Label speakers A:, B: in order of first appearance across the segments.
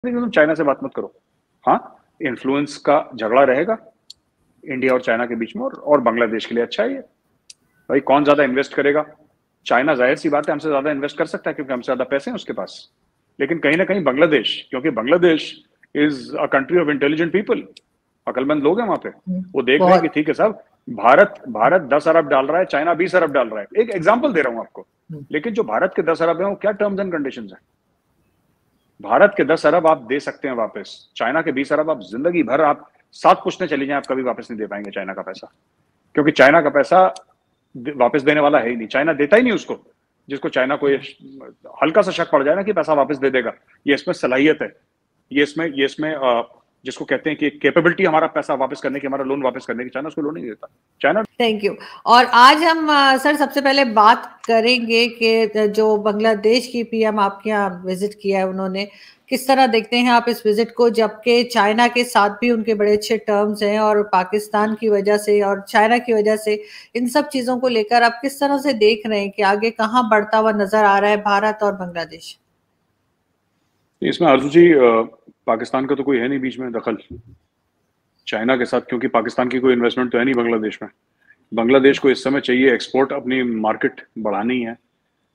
A: तुम चाइना से बात मत करो। हाँ, इन्फ्लुएंस का झगड़ा रहेगा इंडिया और चाइना के बीच में, और बांग्लादेश के लिए अच्छा है ये। भाई कौन ज्यादा इन्वेस्ट करेगा? चाइना जाहिर सी बात है हमसे ज्यादा इन्वेस्ट कर सकता है क्योंकि हमसे ज्यादा पैसे हैं उसके पास। लेकिन कहीं ना कहीं बांग्लादेश, क्योंकि Bangladesh is a country of intelligent people, अकलमंद लोग हैं वहां पे, वो देख रहे हैं कि
B: बहुत।
A: ठीक है साहब, भारत 10 अरब डाल रहा है, चाइना 20 अरब डाल रहा है। एक एग्जाम्पल दे रहा हूं आपको। लेकिन जो भारत के 10 अरब है वो क्या टर्म्स एंड कंडीशन है? भारत के 10 अरब आप दे सकते हैं वापस, चाइना के 20 अरब आप जिंदगी भर आप साथ पूछने चले जाएं, आप कभी वापस नहीं दे पाएंगे चाइना का पैसा। क्योंकि चाइना का पैसा वापस देने वाला है ही नहीं, चाइना देता ही नहीं उसको। जिसको चाइना को ये हल्का सा शक पड़ जाए ना कि पैसा वापस दे देगा, ये इसमें सलाहियत है, ये इसमें जिसको कहते हैं कि कैपेबिलिटी हमारा पैसा वापस करने की, हमारा लोन वापस करने की, चाइना उसको लोन नहीं देता। चाइना।
B: Thank you. और आज हम सर सबसे पहले बात करेंगे कि जो बांग्लादेश की पीएम आपके यहाँ विजिट किया है उन्होंने, किस तरह देखते हैं आप इस विजिट को, जबकि चाइना के साथ भी उनके बड़े अच्छे टर्म्स हैं और पाकिस्तान की वजह से और चाइना की वजह से इन सब चीजों को लेकर आप किस तरह से देख रहे हैं कि आगे कहाँ बढ़ता हुआ नजर आ रहा है भारत और बांग्लादेश?
A: इसमें आरजू जी, पाकिस्तान का तो कोई है नहीं बीच में दखल चाइना के साथ, क्योंकि पाकिस्तान की कोई इन्वेस्टमेंट तो है नहीं बांग्लादेश में। बांग्लादेश को इस समय चाहिए एक्सपोर्ट, अपनी मार्केट बढ़ानी है,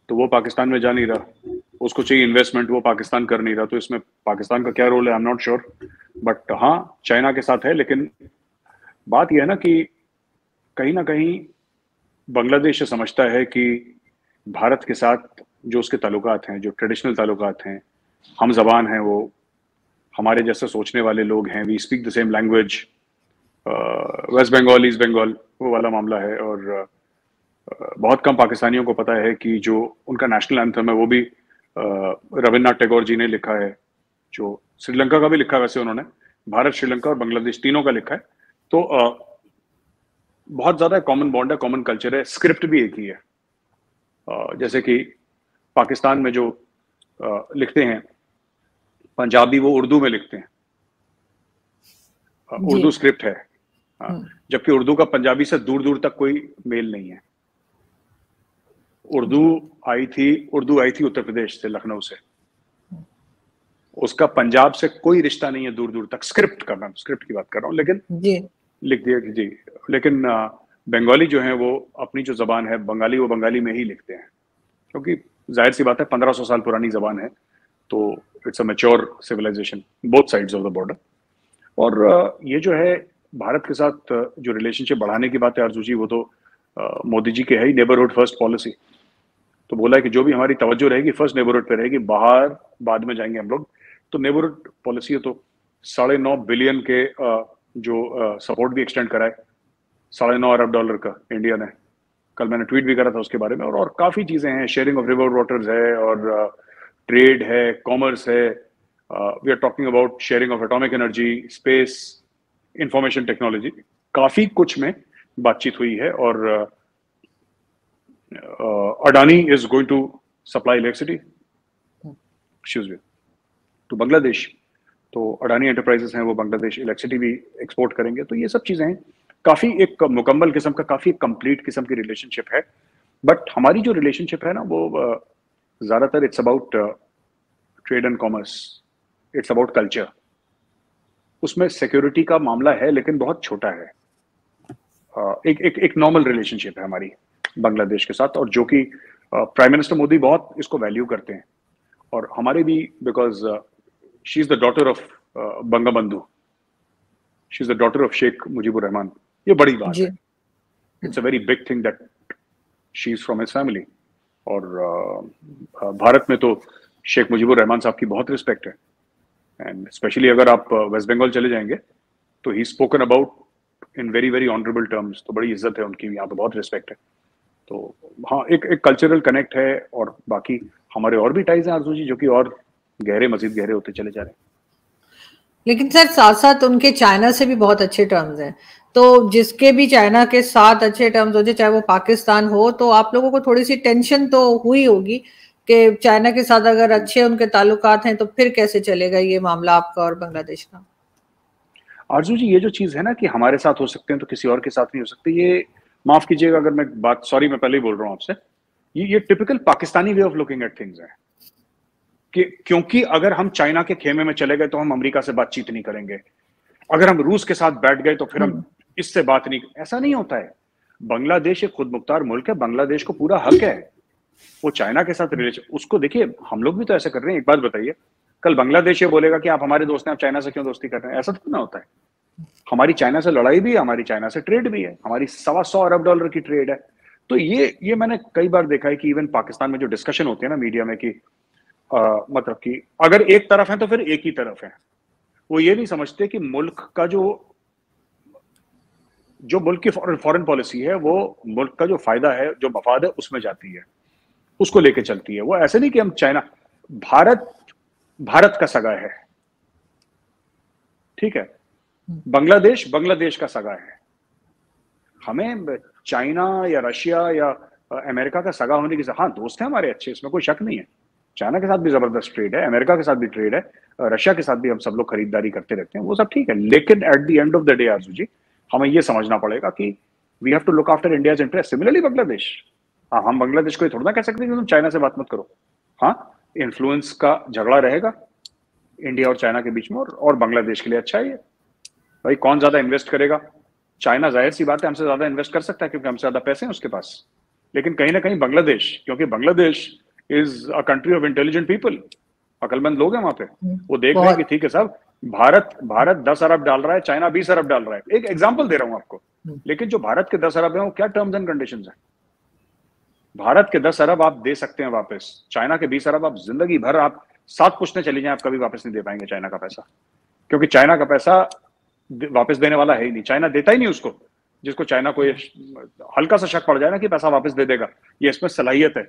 A: तो वो पाकिस्तान में जा नहीं रहा। उसको चाहिए इन्वेस्टमेंट, वो पाकिस्तान कर नहीं रहा। तो इसमें पाकिस्तान का क्या रोल है, I am not sure, but हाँ चाइना के साथ है। लेकिन बात यह है ना कि कहीं ना कहीं बांग्लादेश ये समझता है कि भारत के साथ जो उसके ताल्लुकात हैं, जो ट्रेडिशनल ताल्लुकात हैं, हम जबान हैं, वो हमारे जैसे सोचने वाले लोग हैं, we speak the same language, west Bengal east Bengal वो वाला मामला है। और बहुत कम पाकिस्तानियों को पता है कि जो उनका नेशनल एंथम है वो भी रविन्द्रनाथ टैगोर जी ने लिखा है, जो श्रीलंका का भी लिखा है वैसे उन्होंने, भारत श्रीलंका और बांग्लादेश तीनों का लिखा है। तो बहुत ज्यादा कॉमन बॉन्ड है, कॉमन कल्चर है, स्क्रिप्ट भी एक ही है। जैसे कि पाकिस्तान में जो लिखते हैं पंजाबी, वो उर्दू में लिखते हैं, उर्दू स्क्रिप्ट है। जबकि उर्दू का पंजाबी से दूर दूर तक कोई मेल नहीं है। उर्दू आई थी उत्तर प्रदेश से, लखनऊ से, उसका पंजाब से कोई रिश्ता नहीं है दूर दूर तक। स्क्रिप्ट का, मैं स्क्रिप्ट की बात कर रहा हूँ। लेकिन
B: जी
A: लिख दिया कि जी, लेकिन बंगाली जो है वो अपनी जो जबान है बंगाली, वो बंगाली में ही लिखते हैं, क्योंकि जाहिर सी बात है 1500 साल पुरानी जबान है, तो it's a mature civilization both sides of the border. और ये जो है भारत के साथ जो रिलेशनशिप बढ़ाने की बात है आरजू जी, वो तो मोदी जी के है ही, नेबरहुड फर्स्ट पॉलिसी। तो बोला है कि जो भी हमारी तवज्जो रहेगी फर्स्ट नेबरहुड पे रहेगी, बाहर बाद में जाएंगे हम लोग। तो नेबरहुड पॉलिसी है, तो 9.5 बिलियन के जो सपोर्ट भी एक्सटेंड करा है, 9.5 अरब डॉलर का इंडिया ने। कल मैंने ट्वीट भी करा था उसके बारे में। और काफी चीजें हैं, शेयरिंग ऑफ रिवर वाटर्स है, और ट्रेड है, कॉमर्स है, we are talking about sharing of atomic energy, space, information technology, काफी कुछ में बातचीत हुई है। और Adani is going to supply electricity to Bangladesh. तो अडानी एंटरप्राइजेस हैं, वो बांग्लादेश इलेक्ट्रिसिटी भी एक्सपोर्ट करेंगे। तो ये सब चीजें हैं, काफी एक मुकम्मल किस्म का, काफी कंप्लीट किस्म की रिलेशनशिप है। बट हमारी जो रिलेशनशिप है ना, वो ज्यादातर it's about trade and commerce, it's about culture. उसमें सिक्योरिटी का मामला है लेकिन बहुत छोटा है। एक नॉर्मल रिलेशनशिप है हमारी बांग्लादेश के साथ, और जो कि प्राइम मिनिस्टर मोदी बहुत इसको वैल्यू करते हैं। और हमारे भी, because she is the daughter of Bangabandhu, she is the daughter of Sheikh Mujibur Rahman. ये बड़ी बात है, it's a very big thing that she is from his family. और भारत में तो शेख मुजीबुर रहमान साहब की बहुत रिस्पेक्ट है, एंड स्पेशली अगर आप वेस्ट बंगाल चले जाएंगे तो ही spoken about in very very honourable terms. तो बड़ी इज्जत है उनकी, यहाँ पे बहुत रिस्पेक्ट है। तो हाँ, एक कल्चरल कनेक्ट है, और बाकी हमारे और भी टाइज हैं आरजू जी, जो कि और गहरे, मजीद गहरे होते चले जा रहे हैं।
B: लेकिन सर साथ साथ उनके चाइना से भी बहुत अच्छे टर्म्स हैं, तो जिसके भी चाइना के साथ अच्छे टर्म्स हो जाए, चाहे वो पाकिस्तान हो, तो आप लोगों को थोड़ी सी टेंशन तो हुई होगी कि चाइना के साथ अगर अच्छे उनके ताल्लुकात हैं तो फिर कैसे चलेगा ये मामला आपका और बांग्लादेश का?
A: आरजू जी, ये जो चीज है ना कि हमारे साथ हो सकते हैं तो किसी और के साथ नहीं हो सकते, ये माफ कीजिएगा अगर मैं बात, सॉरी मैं पहले ही बोल रहा हूँ आपसे, ये typical Pakistani way of looking at things है क्योंकि अगर हम चाइना के खेमे में चले गए तो हम अमेरिका से बातचीत नहीं करेंगे, अगर हम रूस के साथ बैठ गए तो फिर हम इससे बात नहीं, ऐसा नहीं होता है। बांग्लादेश एक खुद मुख्तार मुल्क है, बांग्लादेश को पूरा हक है वो चाइना के साथ रिलेशन, उसको देखिए हम लोग भी तो ऐसा कर रहे हैं। एक बात बताइए, कल बांग्लादेश ये बोलेगा कि आप हमारे दोस्त हैं, आप चाइना से क्यों दोस्ती कर रहे हैं? ऐसा तो ना होता है। हमारी चाइना से लड़ाई भी है, हमारी चाइना से ट्रेड भी है, हमारी $125 अरब की ट्रेड है। तो ये मैंने कई बार देखा है कि इवन पाकिस्तान में जो डिस्कशन होती है ना मीडिया में कि मतलब कि अगर एक तरफ है तो फिर एक ही तरफ है। वो ये नहीं समझते कि मुल्क का जो मुल्क की फॉरेन पॉलिसी है वो मुल्क का जो फायदा है, जो मफाद है, उसमें जाती है, उसको लेके चलती है। वो ऐसे नहीं कि हम चाइना, भारत का सगा है, ठीक है, बांग्लादेश का सगा है। हमें चाइना या रशिया या अमेरिका का सगा होने की, हाँ दोस्त है हमारे अच्छे, इसमें कोई शक नहीं है। चाइना के साथ भी जबरदस्त ट्रेड है, अमेरिका के साथ भी ट्रेड है, रशिया के साथ भी हम सब लोग खरीदारी करते रहते हैं, वो सब ठीक है। लेकिन at the end of the day Arzoo ji, हमें ये समझना पड़ेगा कि we have to look after India's interest. Similarly Bangladesh, हाँ हम बांग्लादेश को थोड़ा ना कह सकते कि तुम चाइना से बात मत करो। हाँ, इन्फ्लुएंस का झगड़ा रहेगा इंडिया और चाइना के बीच में, और बांग्लादेश के लिए अच्छा है ये। भाई कौन ज्यादा इन्वेस्ट करेगा? चाइना जाहिर सी बात है हमसे ज्यादा इन्वेस्ट कर सकता है क्योंकि हमसे ज्यादा पैसे हैं उसके पास। लेकिन कहीं ना कहीं बांग्लादेश, क्योंकि Bangladesh is a country of intelligent people, अकलमंद लोग हैं वहां पे, वो देख रहे हैं कि ठीक है साहब, भारत 10 अरब डाल रहा है, चाइना 20 अरब डाल रहा है। एक एग्जांपल दे रहा हूं आपको, लेकिन जो भारत के 10 अरब है वो क्या टर्म्स एंड कंडीशंस है? भारत के 10 अरब आप दे सकते हैं वापस, चाइना के 20 अरब आप जिंदगी भर आप 7 पुश्तें चली जाए, आप कभी वापस नहीं दे पाएंगे चाइना का पैसा, क्योंकि चाइना का पैसा वापस देने वाला है ही नहीं। चाइना देता ही नहीं उसको, जिसको चाइना को हल्का सा शक पड़ जाए ना कि पैसा वापस दे देगा, ये इसमें सलाहियत है,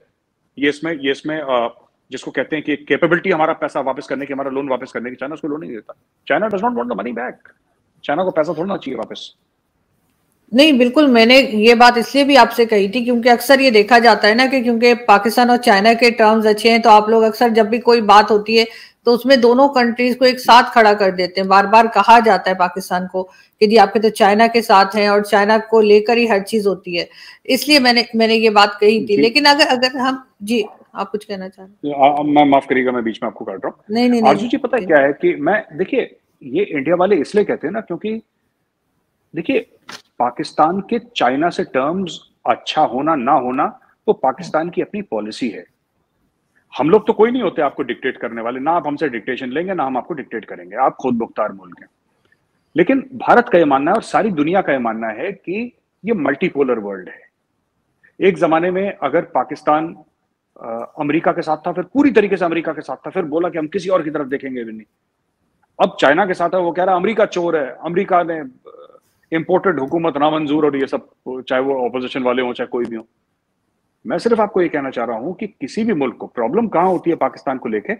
A: ये इसमें जिसको कहते हैं कि कैपेबिलिटी हमारा पैसा वापस करने की, हमारा लोन वापस करने की, चाइना उसको लोन नहीं देता। China does not want the money back, China को पैसा थोड़ा चाहिए वापस।
B: नहीं, बिल्कुल, मैंने ये बात इसलिए भी आपसे कही थी क्योंकि अक्सर ये देखा जाता है ना कि क्योंकि पाकिस्तान और चाइना के टर्म्स अच्छे हैं, तो आप लोग अक्सर जब भी कोई बात होती है तो उसमें दोनों कंट्रीज को एक साथ खड़ा कर देते हैं। बार बार कहा जाता है पाकिस्तान को कि जी आपके तो चाइना के साथ हैं और चाइना को लेकर ही हर चीज होती है, इसलिए मैंने ये बात कही थी। लेकिन अगर हम, जी आप कुछ कहना चाह रहे हैं?
A: मैं माफ करिएगा, मैं बीच में आपको काट रहा हूँ।
B: नहीं,
A: आरजू जी पता क्या है कि मैं, देखिए ये इंडिया वाले इसलिए कहते हैं ना क्योंकि देखिए पाकिस्तान के चाइना से टर्म्स अच्छा होना ना होना वो पाकिस्तान की अपनी पॉलिसी है। हम लोग तो कोई नहीं होते आपको डिक्टेट करने वाले, ना आप हमसे डिक्टेशन लेंगे ना हम आपको डिक्टेट करेंगे, आप खुद मुख्तार मुल्क हैं। लेकिन भारत का यह मानना है और सारी दुनिया का यह मानना है कि ये मल्टीपोलर वर्ल्ड है। एक जमाने में अगर पाकिस्तान अमेरिका के साथ था, फिर पूरी तरीके से अमेरिका के साथ था, फिर बोला कि हम किसी और की तरफ देखेंगे भी नहीं। अब चाइना के साथ है, वो कह रहा है अमेरिका चोर है, अमेरिका ने इंपोर्टेड हुकूमत नामंजूर, और ये सब, चाहे वो ऑपोजिशन वाले हो चाहे कोई भी हो। मैं सिर्फ आपको ये कहना चाह रहा हूं कि किसी भी मुल्क को प्रॉब्लम कहां होती है पाकिस्तान को लेके,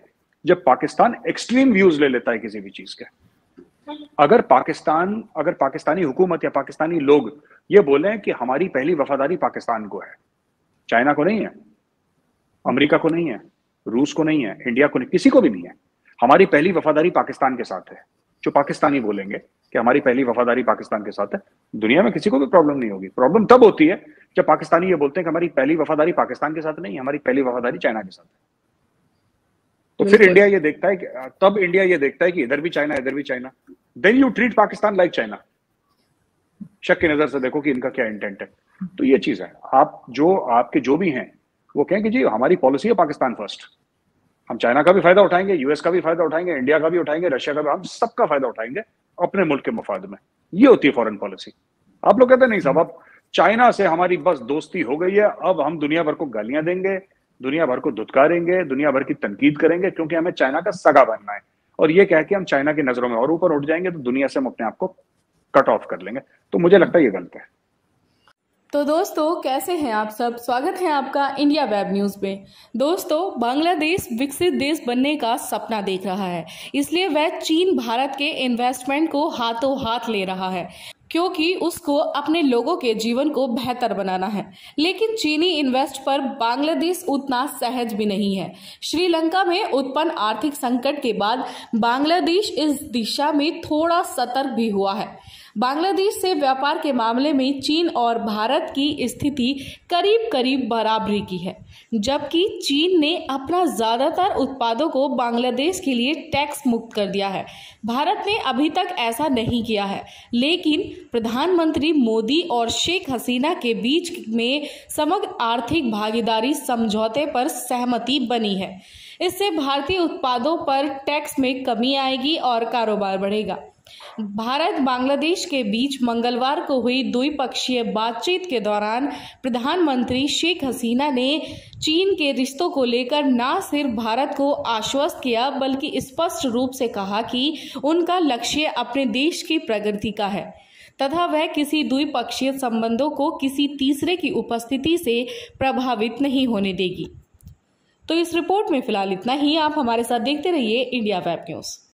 A: जब पाकिस्तान एक्सट्रीम व्यूज ले लेता है किसी भी चीज के। अगर पाकिस्तानी हुकूमत या पाकिस्तानी लोग ये बोले कि हमारी पहली वफादारी पाकिस्तान को है, चाइना को नहीं है, अमेरिका को नहीं है, रूस को नहीं है, इंडिया को नहीं, किसी को भी नहीं है, हमारी पहली वफादारी पाकिस्तान के साथ है, जो पाकिस्तानी बोलेंगे कि हमारी पहली वफादारी पाकिस्तान के साथ है, दुनिया में किसी को भी प्रॉब्लम नहीं होगी। प्रॉब्लम तब होती है जब पाकिस्तानी ये बोलते हैं कि हमारी पहली वफादारी पाकिस्तान के साथ नहीं, हमारी पहली वफादारी चाइना के साथ है। तो फिर इंडिया ये देखता है कि, तब इंडिया ये देखता है कि इधर भी चाइना इधर भी China, then you treat Pakistan like China. शक की नजर से देखो कि इनका क्या इंटेंट है। तो ये चीज है, आपके जो भी हैं वो कहें कि जी हमारी पॉलिसी है पाकिस्तान फर्स्ट, हम चाइना का भी फायदा उठाएंगे, यूएस का भी फायदा उठाएंगे, इंडिया का भी उठाएंगे, रशिया का भी, हम सबका फायदा उठाएंगे अपने मुल्क के मफाद में। ये होती है फॉरेन पॉलिसी। आप लोग कहते नहीं साहब अब चाइना से हमारी बस दोस्ती हो गई है, अब हम दुनिया भर को गालियां देंगे, दुनिया भर को धुतकारेंगे, दुनिया भर की तनकीद करेंगे क्योंकि हमें चाइना का सगा बनना है, और ये कह के हम चाइना की नजरों में और ऊपर उठ जाएंगे तो दुनिया से हम अपने आप को कट ऑफ कर लेंगे। तो मुझे लगता है ये गलत है।
C: तो दोस्तों कैसे हैं आप सब, स्वागत है आपका इंडिया वेब न्यूज़ में। दोस्तों बांग्लादेश विकसित देश बनने का सपना देख रहा है, इसलिए वह चीन भारत के इन्वेस्टमेंट को हाथों हाथ ले रहा है क्योंकि उसको अपने लोगों के जीवन को बेहतर बनाना है। लेकिन चीनी इन्वेस्ट पर बांग्लादेश उतना सहज भी नहीं है। श्रीलंका में उत्पन्न आर्थिक संकट के बाद बांग्लादेश इस दिशा में थोड़ा सतर्क भी हुआ है। बांग्लादेश से व्यापार के मामले में चीन और भारत की स्थिति करीब करीब बराबरी की है, जबकि चीन ने अपना ज्यादातर उत्पादों को बांग्लादेश के लिए टैक्स मुक्त कर दिया है। भारत ने अभी तक ऐसा नहीं किया है, लेकिन प्रधानमंत्री मोदी और शेख हसीना के बीच में समग्र आर्थिक भागीदारी समझौते पर सहमति बनी है। इससे भारतीय उत्पादों पर टैक्स में कमी आएगी और कारोबार बढ़ेगा। भारत बांग्लादेश के बीच मंगलवार को हुई द्विपक्षीय बातचीत के दौरान प्रधानमंत्री शेख हसीना ने चीन के रिश्तों को लेकर न सिर्फ भारत को आश्वस्त किया, बल्कि स्पष्ट रूप से कहा कि उनका लक्ष्य अपने देश की प्रगति का है तथा वह किसी द्विपक्षीय संबंधों को किसी तीसरे की उपस्थिति से प्रभावित नहीं होने देगी। तो इस रिपोर्ट में फिलहाल इतना ही। आप हमारे साथ देखते रहिए इंडिया वेब न्यूज।